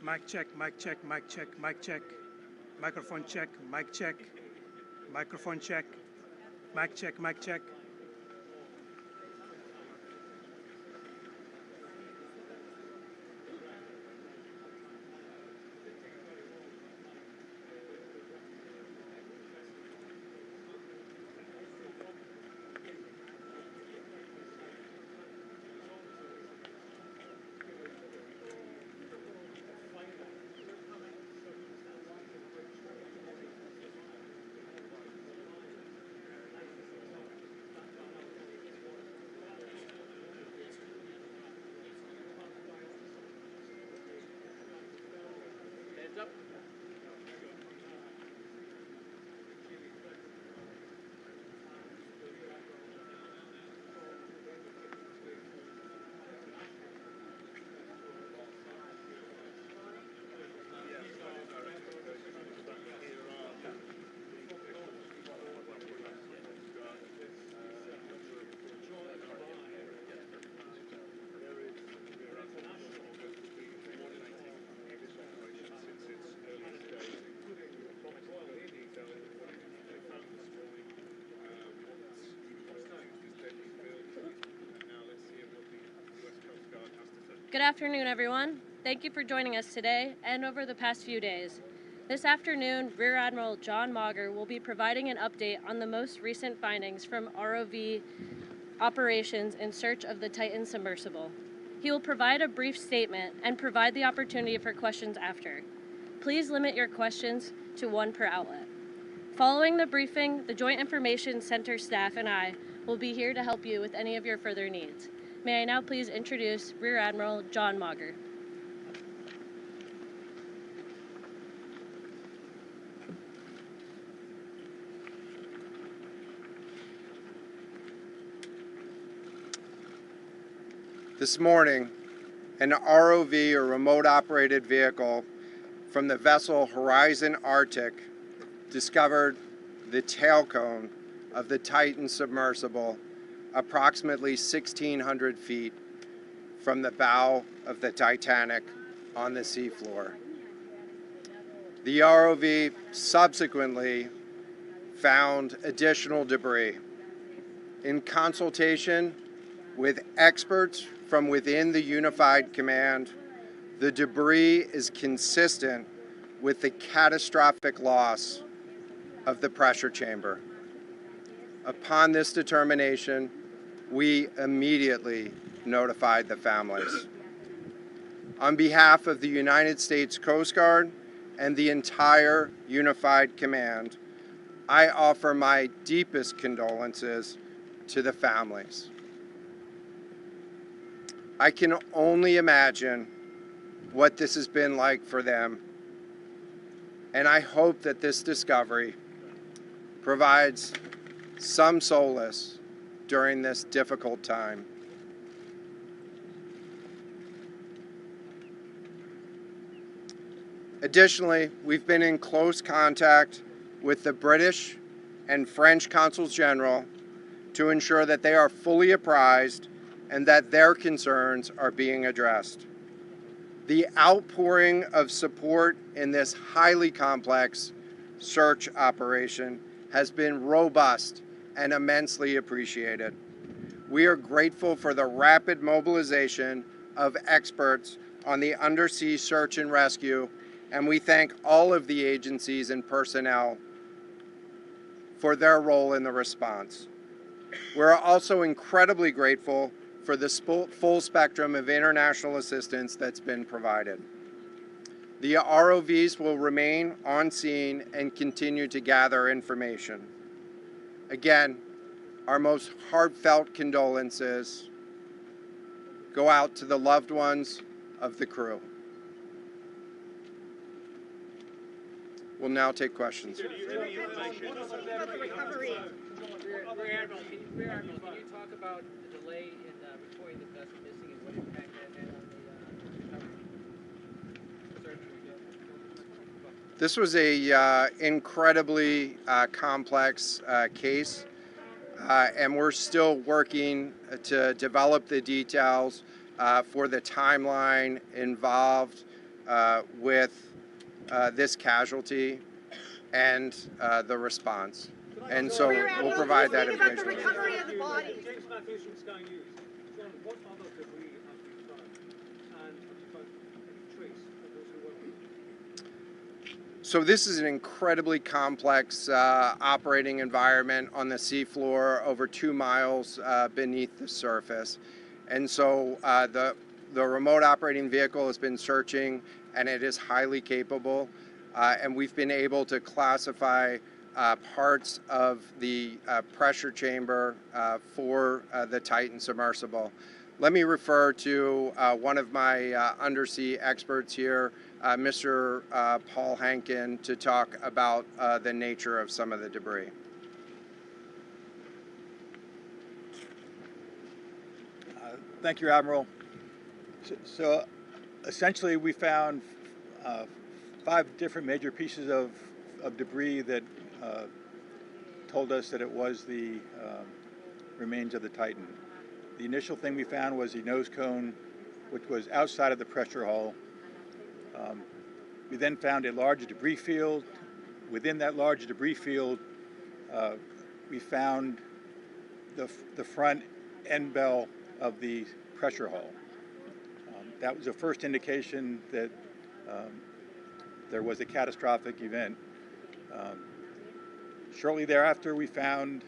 Mic check, mic check, mic check, mic check. Microphone check, mic check. Microphone check. Mic check, mic check. Good afternoon, everyone. Thank you for joining us today and over the past few days. This afternoon, Rear Admiral John Mauger will be providing an update on the most recent findings from ROV operations in search of the Titan submersible. He will provide a brief statement and provide the opportunity for questions after. Please limit your questions to one per outlet. Following the briefing, the Joint Information Center staff and I will be here to help you with any of your further needs. May I now please introduce Rear Admiral John Mauger. This morning, an ROV, or remote operated vehicle, from the vessel Horizon Arctic discovered the tail cone of the Titan submersible approximately 1,600 feet from the bow of the Titanic on the seafloor. The ROV subsequently found additional debris. In consultation with experts from within the Unified Command, the debris is consistent with the catastrophic loss of the pressure chamber. Upon this determination, we immediately notified the families. On behalf of the United States Coast Guard and the entire Unified Command, I offer my deepest condolences to the families. I can only imagine what this has been like for them, and I hope that this discovery provides some solace during this difficult time. Additionally, we've been in close contact with the British and French consuls general to ensure that they are fully apprised and that their concerns are being addressed. The outpouring of support in this highly complex search operation has been robust and immensely appreciated. We are grateful for the rapid mobilization of experts on the undersea search and rescue, and we thank all of the agencies and personnel for their role in the response. We're also incredibly grateful for the full spectrum of international assistance that's been provided. The ROVs will remain on scene and continue to gather information. Again, our most heartfelt condolences go out to the loved ones of the crew. We'll now take questions. Rear Admiral, can you talk about the delay in reporting the vessel missing and what impact that had on the recovery? This was a incredibly complex case, and we're still working to develop the details for the timeline involved with this casualty and the response. And so we'll provide that information. What about the recovery of the body? James Matthews from Sky News. John, what other debris have you found? And have you found any trace of those who were on it? So this is an incredibly complex operating environment on the seafloor, over 2 miles beneath the surface. And so the remote operating vehicle has been searching, and it is highly capable. And we've been able to classify parts of the pressure chamber for the Titan submersible. Let me refer to one of my undersea experts here, Mr. Paul Hankin, to talk about the nature of some of the debris. Thank you, Admiral. So essentially we found 5 different major pieces of debris that told us that it was the remains of the Titan. The initial thing we found was the nose cone, which was outside of the pressure hull. We then found a large debris field. Within that large debris field, we found the front end bell of the pressure hull. That was the first indication that there was a catastrophic event. Shortly thereafter, we found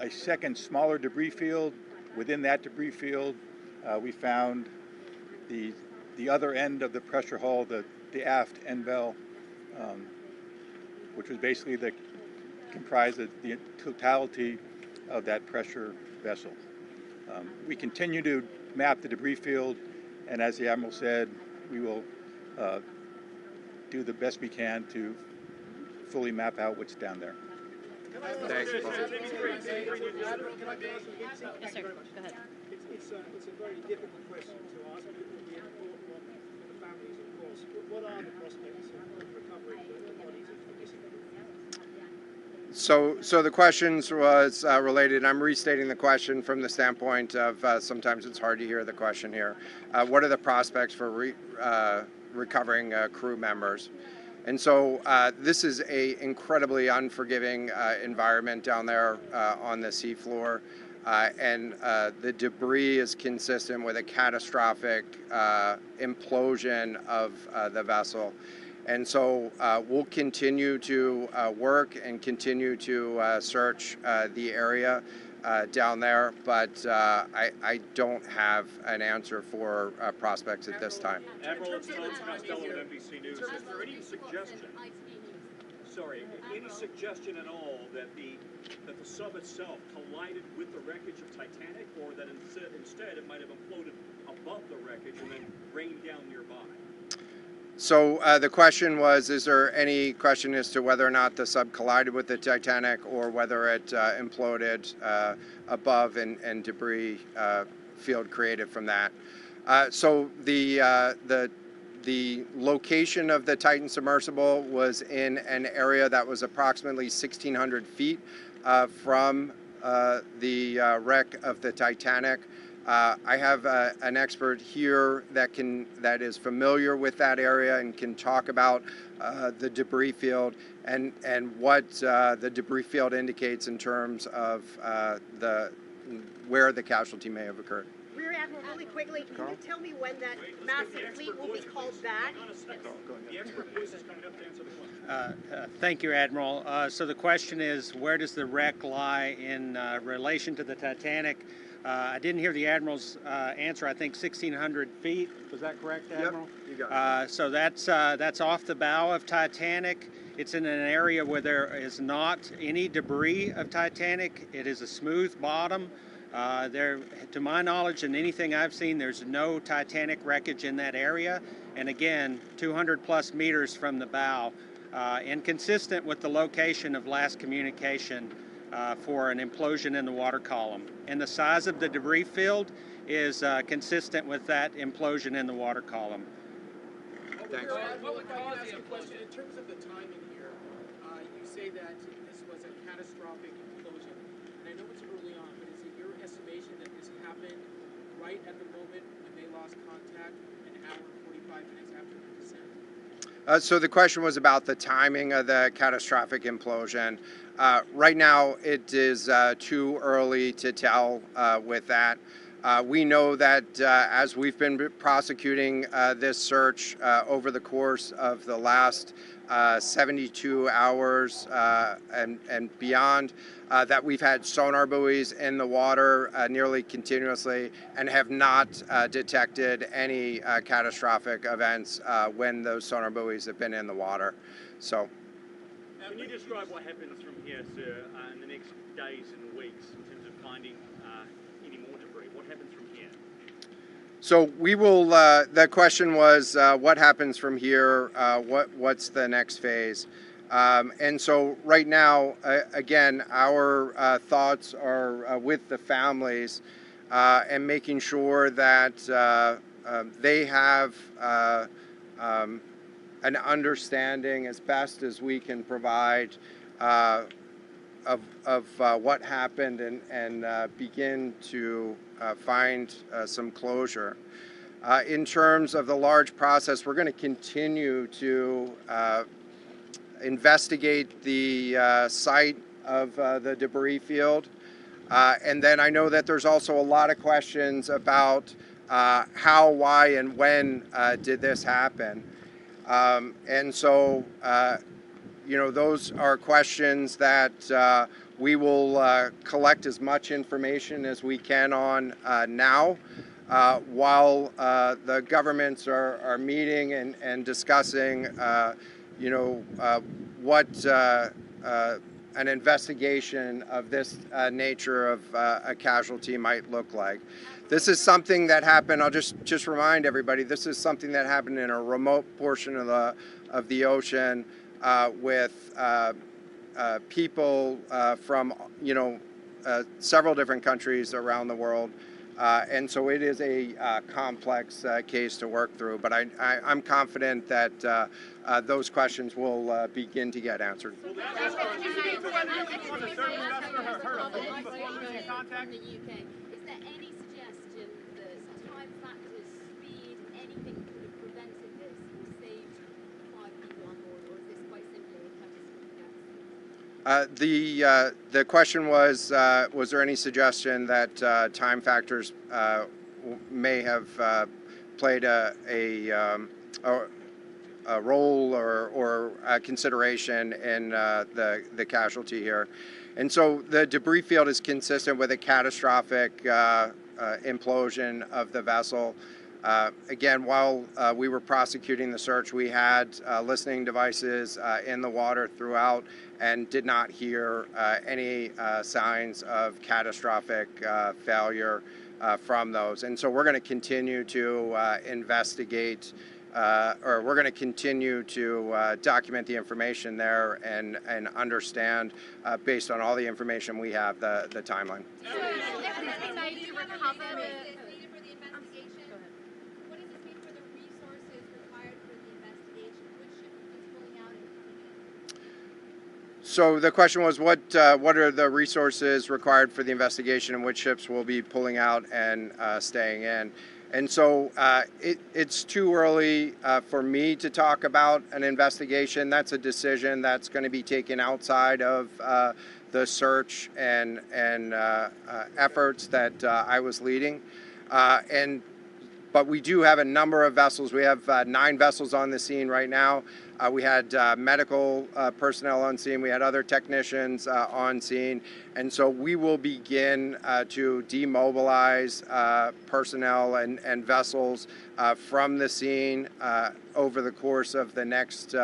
a second smaller debris field. Within that debris field, we found the other end of the pressure hull, the aft end bell, which was basically comprised of the totality of that pressure vessel. We continue to map the debris field, and as the Admiral said, we will do the best we can to fully map out what's down there. Thanks, Paul. Yes, sir. Go ahead. It's a very difficult question to ask, but it will be an important one for the families, of course. What are the prospects of recovering the bodies of the missing people? So the questions was related. I'm restating the question from the standpoint of sometimes it's hard to hear the question here. What are the prospects for recovering crew members? And so this is a incredibly unforgiving environment down there on the seafloor, and the debris is consistent with a catastrophic implosion of the vessel. And so we'll continue to work and continue to search the area down there, but I don't have an answer for prospects at this time. Admiral, it's Tom Costello at NBC News. Is there any suggestion, any suggestion at all that the sub itself collided with the wreckage of Titanic, or that instead it might have imploded above the wreckage and then rained down nearby? So the question was, is there any question as to whether or not the sub collided with the Titanic or whether it imploded above and debris field created from that? So the location of the Titan submersible was in an area that was approximately 1,600 feet from the wreck of the Titanic. I have an expert here that is familiar with that area and can talk about the debris field and what the debris field indicates in terms of where the casualty may have occurred. Rear Admiral, really quickly, can you tell me when that massive fleet will be called back? The expert voice is coming up to answer the question. Thank you, Admiral. So the question is, where does the wreck lie in relation to the Titanic? I didn't hear the Admiral's answer. I think 1,600 feet. Was that correct, Admiral? Yep, you got it. So that's off the bow of Titanic. It's in an area where there is not any debris of Titanic. It is a smooth bottom. To my knowledge and anything I've seen, there's no Titanic wreckage in that area. And again, 200 plus meters from the bow, and consistent with the location of last communication for an implosion in the water column. And the size of the debris field is consistent with that implosion in the water column. Thanks. What would cause the implosion? In terms of the timing here, you say that this was a catastrophic implosion. And I know it's early on, but is it your estimation that this happened right at the moment when they lost contact, an hour and 5 minutes after the descent? So the question was about the timing of the catastrophic implosion. Right now, it is too early to tell with that. We know that as we've been prosecuting this search over the course of the last 72 hours and beyond, that we've had sonar buoys in the water nearly continuously and have not detected any catastrophic events when those sonar buoys have been in the water. So, can you describe what happens from here, sir, in the next days and weeks in terms of finding any more debris? What happens from here? So we will. The question was, what happens from here? What's the next phase? And so right now, again, our thoughts are with the families and making sure that they have an understanding as best as we can provide of what happened and begin to find some closure. In terms of the large process, we're going to continue to investigate the site of the debris field. And then I know that there's also a lot of questions about how, why, and when did this happen. And so, you know, those are questions that we will collect as much information as we can on now, while the governments are meeting and discussing, you know, what an investigation of this nature of a casualty might look like. This is something that happened, I'll just remind everybody, this is something that happened in a remote portion of the ocean with people from, you know, several different countries around the world. And so it is a complex case to work through, but I'm confident that those questions will begin to get answered. The question was there any suggestion that time factors may have played a role or a consideration in the casualty here? And so the debris field is consistent with a catastrophic implosion of the vessel. Again, while we were prosecuting the search, we had listening devices in the water throughout and did not hear any signs of catastrophic failure from those. And so we're going to continue to investigate, or we're going to continue to document the information there and understand, based on all the information we have, the timeline. So the question was, what are the resources required for the investigation and which ships will be pulling out and staying in? And so it's too early for me to talk about an investigation. That's a decision that's going to be taken outside of the search and efforts that I was leading. But we do have a number of vessels. We have 9 vessels on the scene right now. We had medical personnel on scene. We had other technicians on scene. And so we will begin to demobilize personnel and vessels from the scene over the course of the next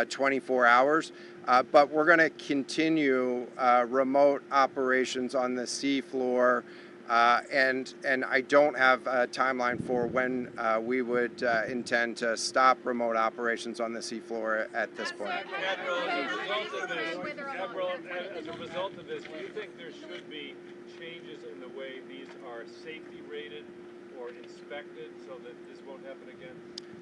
24 hours. But we're going to continue remote operations on the sea floor. And I don't have a timeline for when we would intend to stop remote operations on the seafloor at this point. Admiral, as a result of this, do you think there should be changes in the way these are safety rated or inspected so that this won't happen again?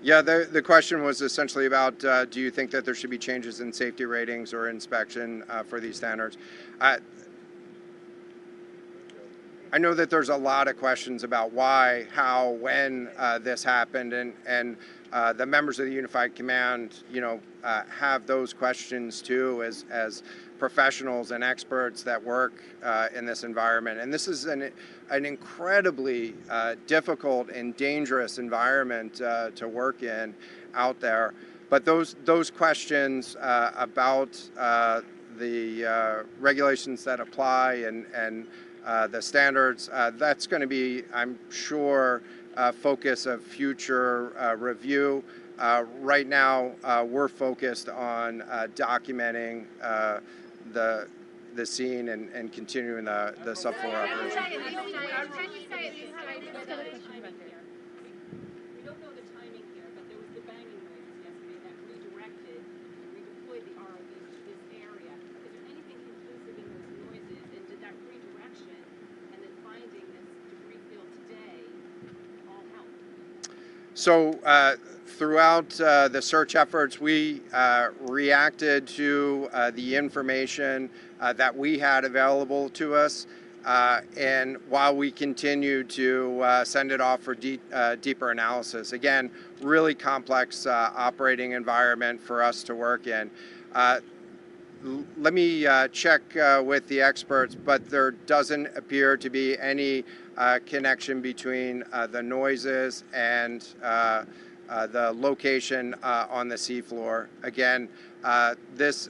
Yeah, the question was essentially about, do you think that there should be changes in safety ratings or inspection for these standards? I know that there's a lot of questions about why, how, when this happened, and the members of the Unified Command, have those questions too, as professionals and experts that work in this environment. And this is an incredibly difficult and dangerous environment to work in out there. But those questions about the regulations that apply and the standards, that's going to be, I'm sure, focus of future review. Right now, we're focused on documenting the scene and continuing the subfloor operation. We don't know the timing here, but there was the banging noises yesterday that redirected and redeployed the ROVs to this area. Is there anything conclusive in those noises, and did that redirection and then finding this debris field today all help? So throughout the search efforts, we reacted to the information that we had available to us, and while we continued to send it off for deeper analysis. Again, really complex operating environment for us to work in. Let me check with the experts, but there doesn't appear to be any connection between the noises and the location on the seafloor. Again, this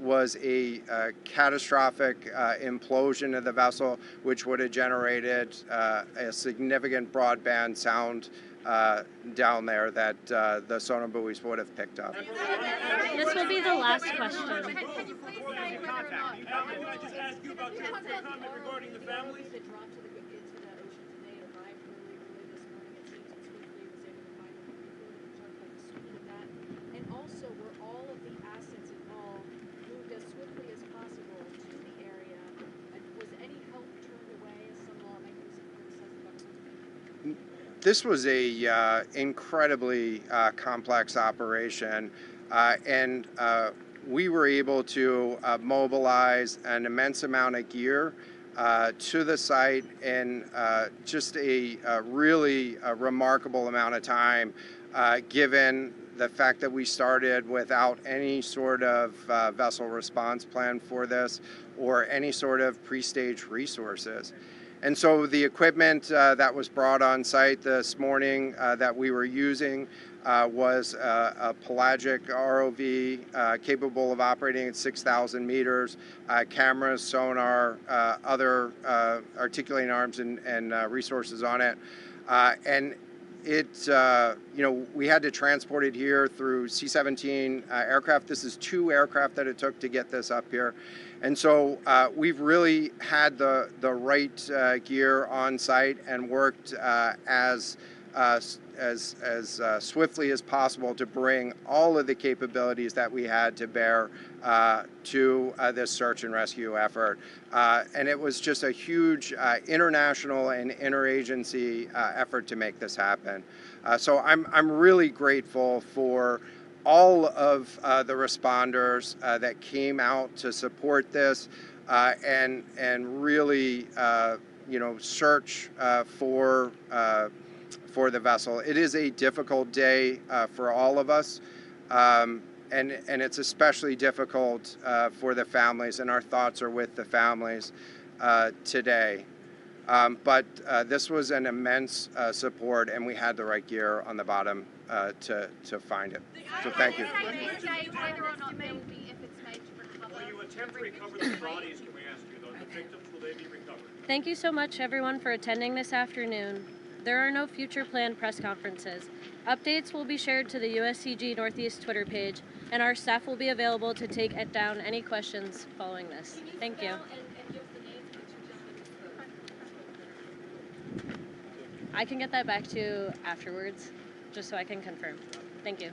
was a catastrophic implosion of the vessel, which would have generated a significant broadband sound down there that the sonar buoys would have picked up. This will be the last question. Can I just ask you about your comment regarding the families? That dropped into the ocean today arrived early this morning. It seems swiftly was able to find the people. Talk about the speed of that, and also were all of the assets involved moved as swiftly as possible to the area? And was any help turned away, as some lawmakers have criticized the government? This was a incredibly complex operation, and we were able to mobilize an immense amount of gear to the site in just a really remarkable amount of time, given the fact that we started without any sort of vessel response plan for this or any sort of pre-stage resources. And so the equipment that was brought on site this morning that we were using was a pelagic ROV capable of operating at 6,000 meters, cameras, sonar, other articulating arms and resources on it. And it, we had to transport it here through C-17 aircraft. This is 2 aircraft that it took to get this up here. And so we've really had the right gear on site and worked as swiftly as possible to bring all of the capabilities that we had to bear to this search and rescue effort. And it was just a huge international and interagency effort to make this happen. So I'm really grateful for all of the responders that came out to support this and really search for the vessel. It is a difficult day for all of us, and it's especially difficult for the families, and our thoughts are with the families today. But this was an immense support, and we had the right gear on the bottom to find it. So thank you. When you attempt to recover the bodies, can we ask you, though, the victims, will they be recovered? Thank you so much, everyone, for attending this afternoon. There are no future planned press conferences. Updates will be shared to the USCG Northeast Twitter page, and our staff will be available to take down any questions following this. Thank you. I can get that back to you afterwards, just so I can confirm. Thank you.